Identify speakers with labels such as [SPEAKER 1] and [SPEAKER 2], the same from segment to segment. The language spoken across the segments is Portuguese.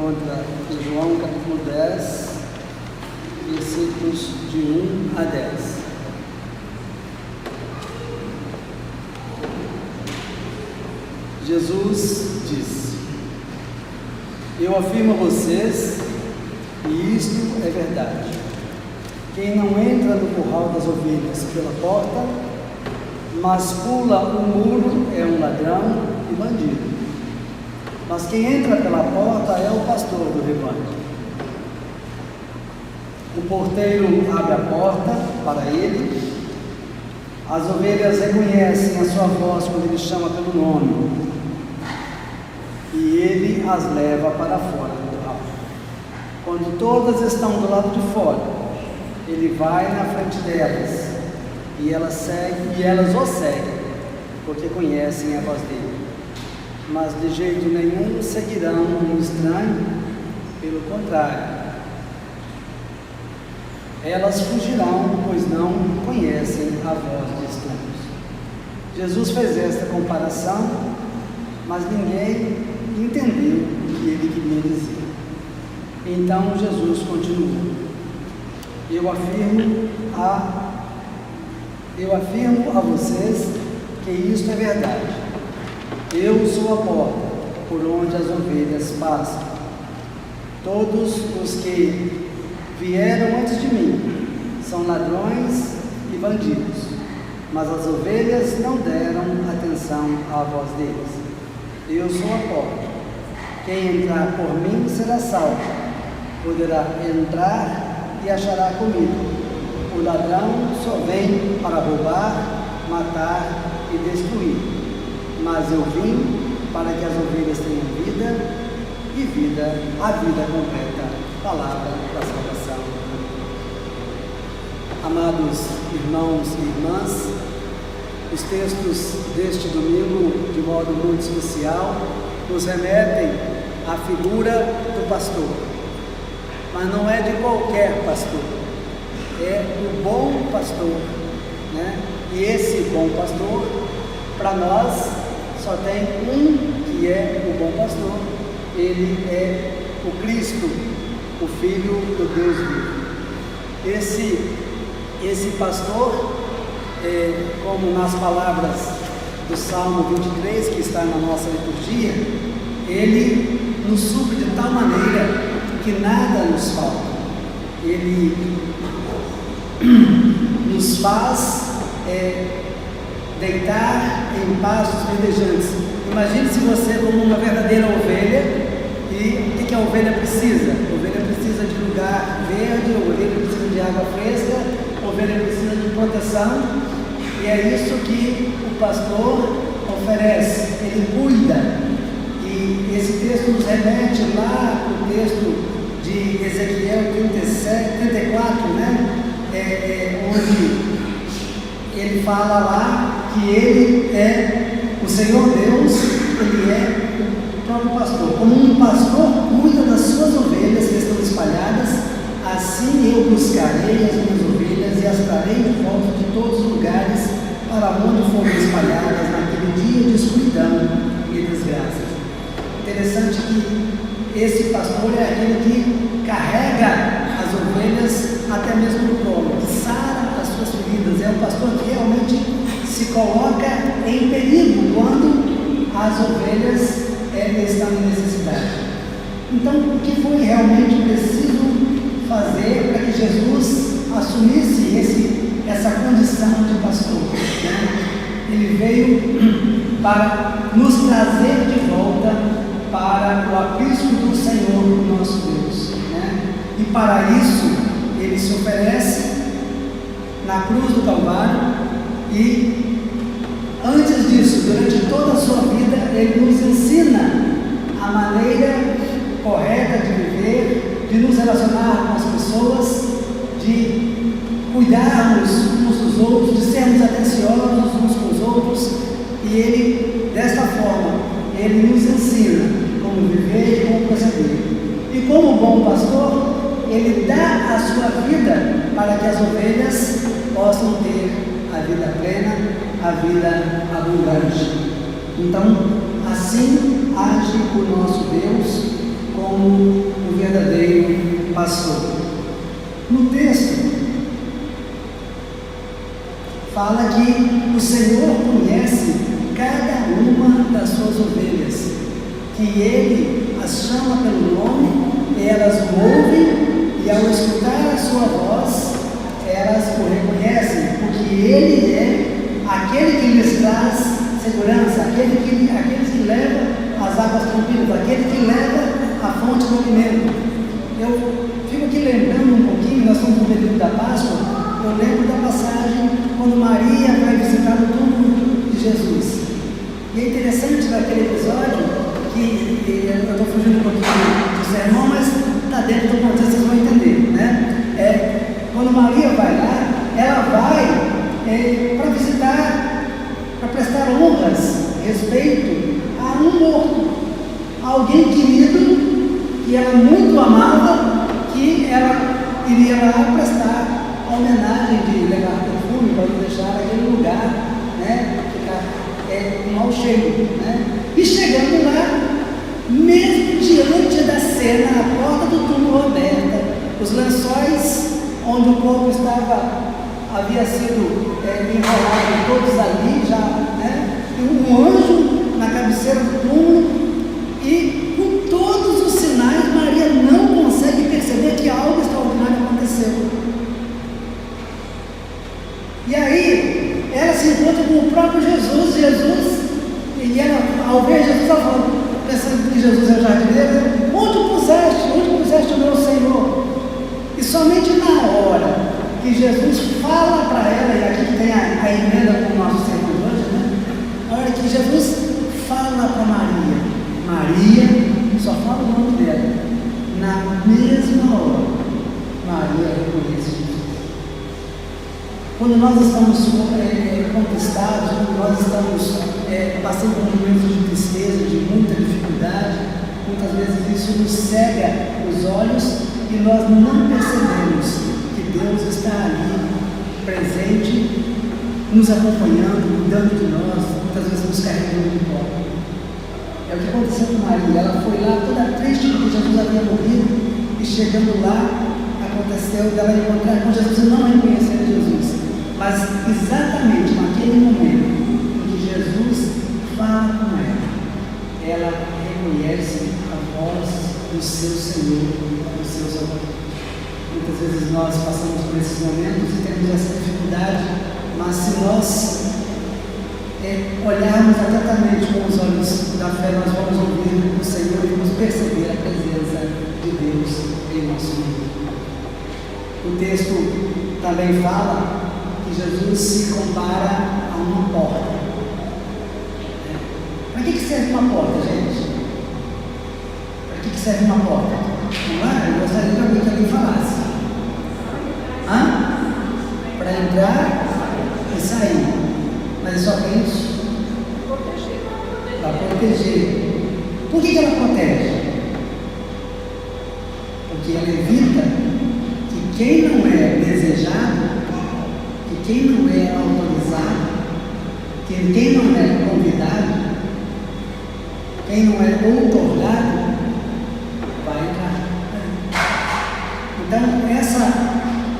[SPEAKER 1] encontra em João capítulo 10, versículos de 1 a 10. Jesus disse: Eu afirmo a vocês, e isto é verdade: quem não entra no curral das ovelhas pela porta, mas pula o muro, é um ladrão e bandido. Mas quem entra pela porta é o pastor do rebanho. O porteiro abre a porta para ele. As ovelhas reconhecem a sua voz quando ele chama pelo nome, e ele as leva para fora do curral. Quando todas estão do lado de fora, ele vai na frente delas, e elas o seguem, porque conhecem a voz dele. Mas de jeito nenhum seguirão um estranho, pelo contrário, elas fugirão, pois não conhecem a voz de estranhos. Jesus fez esta comparação, mas ninguém entendeu o que ele queria dizer. Então Jesus continuou: Eu afirmo a vocês que isto é verdade. Eu sou a porta por onde as ovelhas passam. Todos os que vieram antes de mim são ladrões e bandidos, mas as ovelhas não deram atenção à voz deles. Eu sou a porta. Quem entrar por mim será salvo. Poderá entrar e achará comida. O ladrão só vem para roubar, matar e destruir. Mas eu vim para que as ovelhas tenham vida e a vida completa. Palavra da salvação. Amados irmãos e irmãs, os textos deste domingo, de modo muito especial, nos remetem à figura do pastor. Mas não é de qualquer pastor, é o bom pastor, né? E esse bom pastor, para nós, só tem um que é o bom pastor. Ele é o Cristo, o Filho do Deus vivo. Esse pastor, como nas palavras do Salmo 23, que está na nossa liturgia, ele nos supre de tal maneira que nada nos falta. Ele nos faz deitar em pastos verdejantes. Imagine se você, como uma verdadeira ovelha, e o que a ovelha precisa? A ovelha precisa de lugar verde, a ovelha precisa de água fresca, a ovelha precisa de proteção, e é isso que o pastor oferece. Ele cuida. E esse texto nos remete lá ao texto de Ezequiel 34, né? Onde ele fala lá que ele é o Senhor Deus, ele é o próprio pastor. Como um pastor cuida das suas ovelhas que estão espalhadas, assim eu buscarei as minhas ovelhas e as trarei de volta de todos os lugares para onde foram espalhadas naquele dia de escuridão e desgraça. Interessante que esse pastor é aquele que carrega as ovelhas até mesmo no colo, que sara as suas feridas. É um pastor que realmente se coloca em perigo quando as ovelhas estão em necessidade. Então, o que foi realmente preciso fazer para que Jesus assumisse essa condição de pastor, né? Ele veio para nos trazer de volta para o aprisco do Senhor, nosso Deus, né? E para isso, ele se oferece na cruz do Calvário e, antes disso, durante toda a sua vida, ele nos ensina a maneira correta de viver, de nos relacionar com as pessoas, de cuidarmos uns dos outros, de sermos atenciosos uns com os outros. E ele, desta forma, ele nos ensina como viver e como proceder. E como bom pastor, ele dá a sua vida para que as ovelhas possam ter a vida plena, a vida abundante. Então, assim age o nosso Deus como o verdadeiro pastor. No texto, fala que o Senhor conhece cada uma das suas ovelhas, que Ele as chama pelo nome, e elas o ouvem, e ao escutar a sua voz, elas o reconhecem, porque Ele é aquele que lhes traz segurança, aqueles que leva as águas tranquilas, aquele que leva a fonte do alimento. Eu fico aqui lembrando um pouquinho, nós estamos no período da Páscoa. Eu lembro da passagem quando Maria vai visitar o túmulo de Jesus. E é interessante naquele episódio que eu estou fugindo um pouquinho do sermão, mas está dentro do contexto, vocês vão entender, né? Quando Maria vai lá, ela vai para visitar, para prestar honras, respeito a um morto, alguém querido que ela muito amava, que ela iria lá prestar a homenagem de levar perfume para não deixar aquele lugar, né, ficar com mau cheiro, né? E chegando lá, mesmo diante da cena, a porta do túmulo aberta, os lençóis onde o corpo havia sido enrolado, todos ali já, né? E um anjo na cabeceira do túmulo, e com todos os sinais, Maria não consegue perceber que algo extraordinário aconteceu. E aí, ela se encontra com o próprio Jesus, e ela, ao ver Jesus, ela fala, pensando que Jesus é o jardineiro, onde puseste o meu Senhor? E somente na hora que Jesus fala para ela, e aqui tem a emenda com o nosso sermão de hoje, né? A hora que Jesus fala para Maria, só fala o nome dela, na mesma hora, Maria reconhece Jesus. Quando nós estamos conquistados, quando nós estamos passando por momentos de tristeza, de muita dificuldade, muitas vezes isso nos cega os olhos e nós não percebemos que Deus está ali, presente, nos acompanhando, cuidando de nós, muitas vezes nos carregando de colo. É o que aconteceu com Maria. Ela foi lá toda triste porque Jesus havia morrido, e chegando lá, aconteceu dela encontrar com Jesus e não reconhecer Jesus. Mas exatamente naquele momento em que Jesus fala com ela reconhece a voz do seu Senhor, do seu Salvador. Muitas vezes nós passamos por esses momentos e temos essa dificuldade, mas se nós olharmos atentamente com os olhos da fé, nós vamos ouvir o Senhor e vamos perceber a presença de Deus em nosso meio. O texto também fala que Jesus se compara a uma porta. Para que serve uma porta, gente? Para que serve uma porta? Vamos lá? Eu gostaria de que alguém falasse. Para entrar e sair. Mas é só para isso? Para proteger. Por que ela protege? Porque ela evita que quem não é desejado, que quem não é autorizado, que quem não é convidado, quem não é outorgado, vai entrar. Então,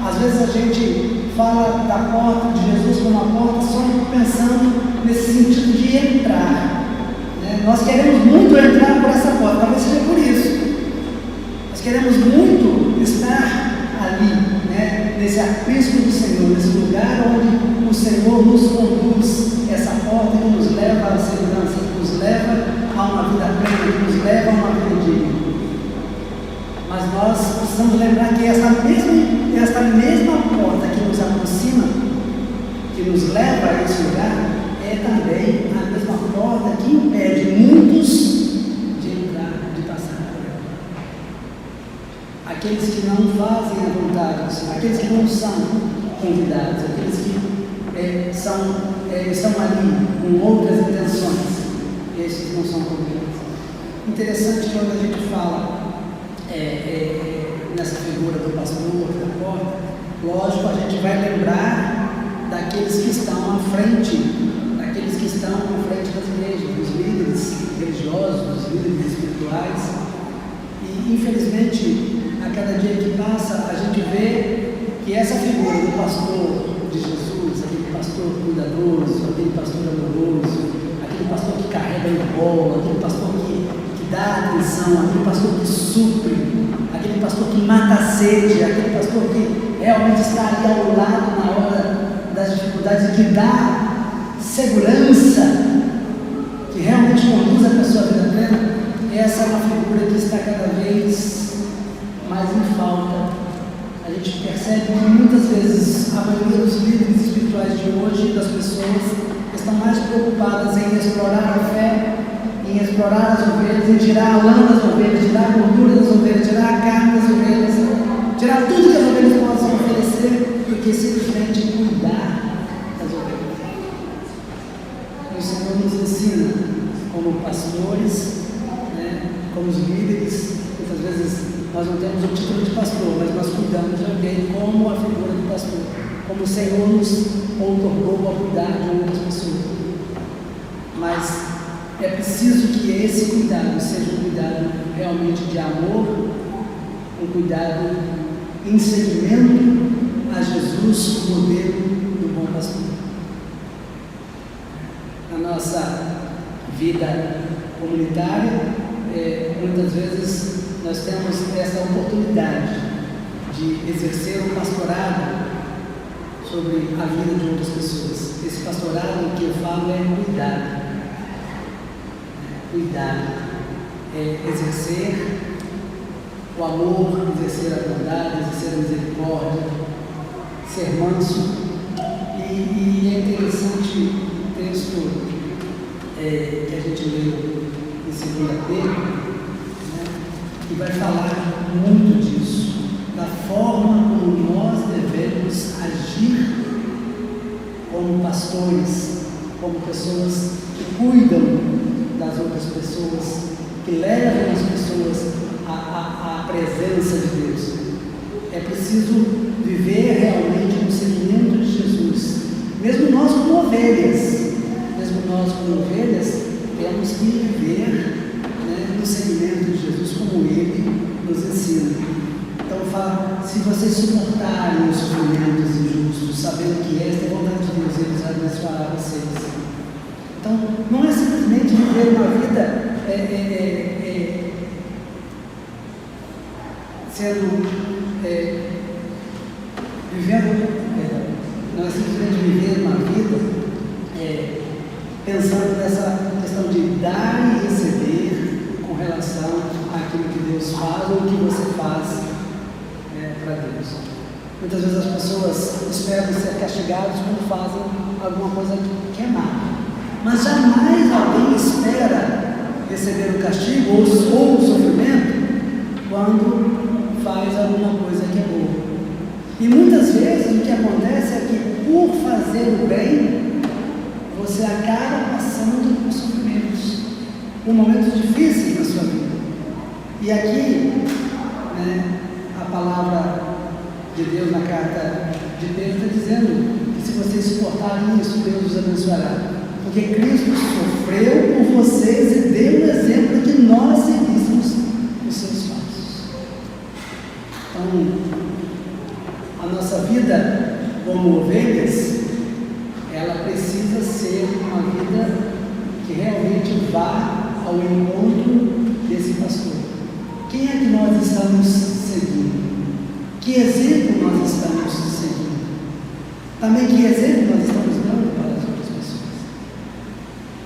[SPEAKER 1] às vezes a gente fala da porta de Jesus como uma porta só pensando nesse sentido de entrar. Né? Nós queremos muito entrar por essa porta, talvez seja por isso. Nós queremos muito estar ali, né? Nesse aprisco do Senhor, nesse lugar onde o Senhor nos conduz, essa porta que nos leva à segurança, que nos leva a uma vida plena, que nos leva a uma vida digna. Mas nós precisamos lembrar que essa mesma porta que nos aproxima, que nos leva a esse lugar, é também a mesma porta que impede muitos de entrar, de passar por ela. Aqueles que não fazem a vontade do Senhor, aqueles que não são convidados, aqueles que estão ali com outras intenções, esses não são convidados. Interessante quando a gente fala nessa figura do pastor, da porta, lógico, a gente vai lembrar daqueles que estão à frente, das igrejas, dos líderes religiosos, dos líderes espirituais, E infelizmente, a cada dia que passa, a gente vê que essa figura do pastor de Jesus, aquele pastor cuidadoso, aquele pastor amoroso, aquele pastor que carrega o bolo, aquele pastor que dá atenção, aquele pastor que supre, aquele pastor que mata a sede, aquele pastor que realmente está ali ao lado na hora das dificuldades e que dá segurança, que realmente conduz a pessoa à vida plena. Essa é uma figura que está cada vez mais em falta. A gente percebe que muitas vezes a maioria dos líderes espirituais de hoje, das pessoas, estão mais preocupadas em explorar a fé, em explorar as ovelhas, em tirar a lã das ovelhas, tirar a gordura das ovelhas, tirar a carne das ovelhas, tirar tudo que as ovelhas possam oferecer, do que simplesmente cuidar das ovelhas. E o Senhor nos ensina, como pastores, como os líderes. Muitas vezes nós não temos o título de pastor, mas nós cuidamos de alguém como a figura do pastor, como o Senhor nos outorgou a cuidar de outras pessoas. Mas é preciso que esse cuidado seja um cuidado realmente de amor, um cuidado em seguimento a Jesus, o modelo do bom pastor. Na nossa vida comunitária, muitas vezes nós temos essa oportunidade de exercer um pastorado sobre a vida de outras pessoas. Esse pastorado que eu falo é cuidado. Cuidado é exercer o amor, exercer a bondade, exercer a misericórdia, ser manso. E é interessante o texto que a gente leu em 2 Pedro, que vai falar muito disso, da forma como nós devemos agir como pastores, como pessoas que cuidam das outras pessoas, que levam as pessoas à presença de Deus. É preciso viver realmente no seguimento de Jesus. Mesmo nós como ovelhas, temos que viver no seguimento de Jesus como Ele nos ensina. Então fala, se vocês suportarem os sofrimentos injustos, sabendo que esta é a vontade de Deus, Ele vai abençoar vocês. Então, não é simplesmente viver uma vida não é simplesmente viver uma vida pensando nessa questão de dar e receber com relação àquilo que Deus faz ou o que você faz para Deus. Muitas vezes as pessoas esperam ser castigadas quando fazem alguma coisa que é má. Mas jamais alguém espera receber o castigo ou o sofrimento quando faz alguma coisa que é boa. E muitas vezes o que acontece é que por fazer o bem, você acaba passando por sofrimentos, por momentos difíceis na sua vida. E aqui, a palavra de Deus na carta de Pedro está dizendo que se vocês suportarem isso, Deus os abençoará. Porque Cristo sofreu por vocês e deu o exemplo de que nós seguíssemos os seus passos. Então, a nossa vida como ovelhas, ela precisa ser uma vida que realmente vá ao encontro desse pastor. Quem é que nós estamos seguindo? Que exemplo nós estamos seguindo? Também que exemplo nós estamos dando para as outras pessoas?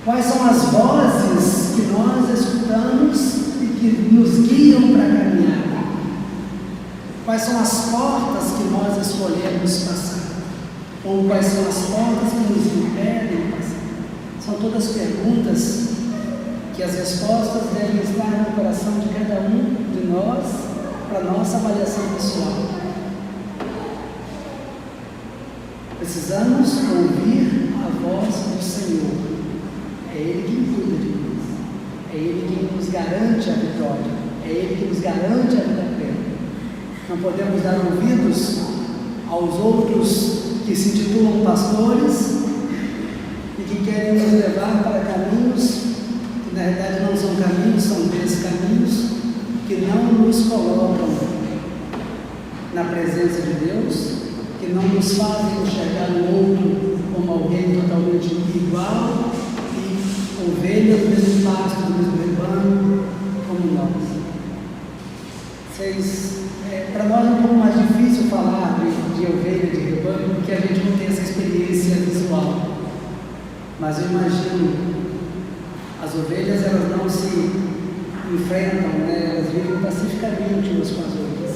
[SPEAKER 1] Quais são as vozes que nós escutamos e que nos guiam para a caminhada? Quais são as portas que nós escolhemos passar? Ou quais são as portas que nos impedem passar? São todas perguntas que as respostas devem estar no coração de cada um de nós para a nossa avaliação pessoal. Precisamos ouvir a voz do Senhor. É Ele quem cuida de nós. É Ele quem nos garante a vitória. É Ele que nos garante a vida plena. Não podemos dar ouvidos aos outros que se intitulam pastores e que querem nos levar para caminhos que na realidade não são caminhos, são descaminhos, que não nos colocam na presença de Deus, que não nos fazem enxergar o outro como alguém totalmente igual e ovelha do mesmo pasto, do mesmo rebanho, como nós. Para nós é um pouco mais difícil falar de ovelha, de rebanho, porque a gente não tem essa experiência visual. Mas eu imagino, as ovelhas elas não se enfrentam, né? Elas vivem pacificamente umas com as outras.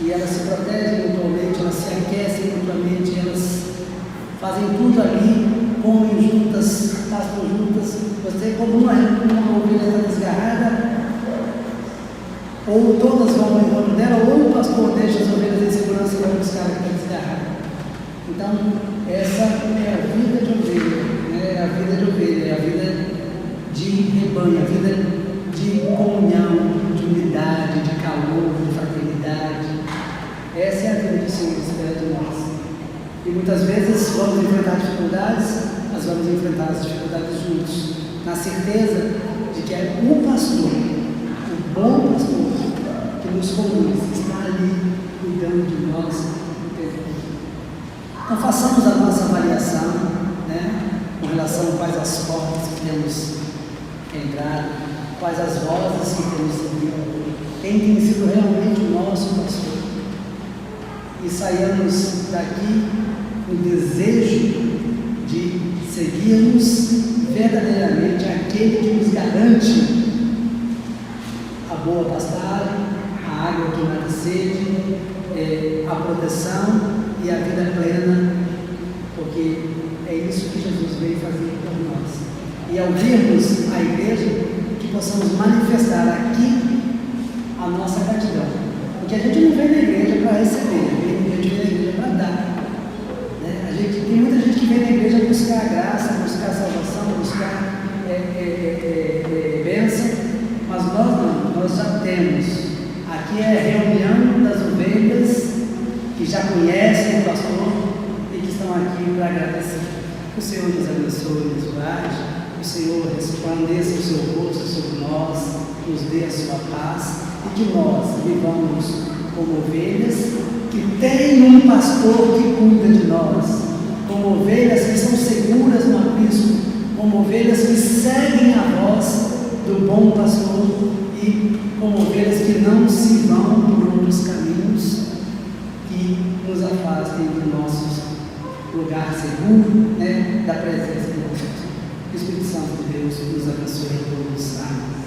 [SPEAKER 1] E elas se protegem mutuamente, elas se aquecem mutuamente, elas fazem tudo ali, comem juntas, pastam juntas. Você, como uma ovelha está desgarrada, ou todas vão ao encontro dela, ou o pastor deixa as ovelhas em segurança e vai buscar a que está desgarrada. Então, essa é a vida de ovelha, né? É a vida de ovelha, é a vida de rebanho, a vida de comunhão, de unidade, de calor, de fraternidade. Essa é a vida que o Senhor espera de nós. E muitas vezes vamos enfrentar dificuldades, nós vamos enfrentar as dificuldades juntos, na certeza de que é o pastor, o bom pastor, que nos conduz, está ali cuidando de nós o tempo todo. Então façamos a nossa avaliação, né, com relação a quais as portas que temos entrado, quais as vozes que temos seguido, quem tem sido realmente o nosso pastor. E saiamos daqui com o desejo de seguirmos verdadeiramente aquele que nos garante a boa pastagem, a água que mata a sede, a proteção e a vida plena, porque é isso que Jesus veio fazer por nós. E ao virmos a igreja, que possamos manifestar aqui a nossa gratidão, porque a gente não vem na igreja para receber, a gente vem na igreja para dar, né? Tem muita gente que vem na igreja buscar a graça, buscar a salvação, buscar bênção, mas nós não, nós já temos. Aqui é a reunião das ovelhas que já conhecem o pastor e que estão aqui para agradecer. Que o Senhor nos abençoe, nos guarde, que o Senhor resplandeça o seu rosto sobre nós, nos dê a sua paz e que nós vivamos como ovelhas que têm um pastor que cuida de nós, como ovelhas que são seguras no aprisco, como ovelhas que seguem a voz do bom pastor e como ovelhas que não se vão por outros caminhos que nos afastem do nosso lugar seguro, né, da presença de Deus. O Espírito Santo de Deus nos abençoe a todos. Amém.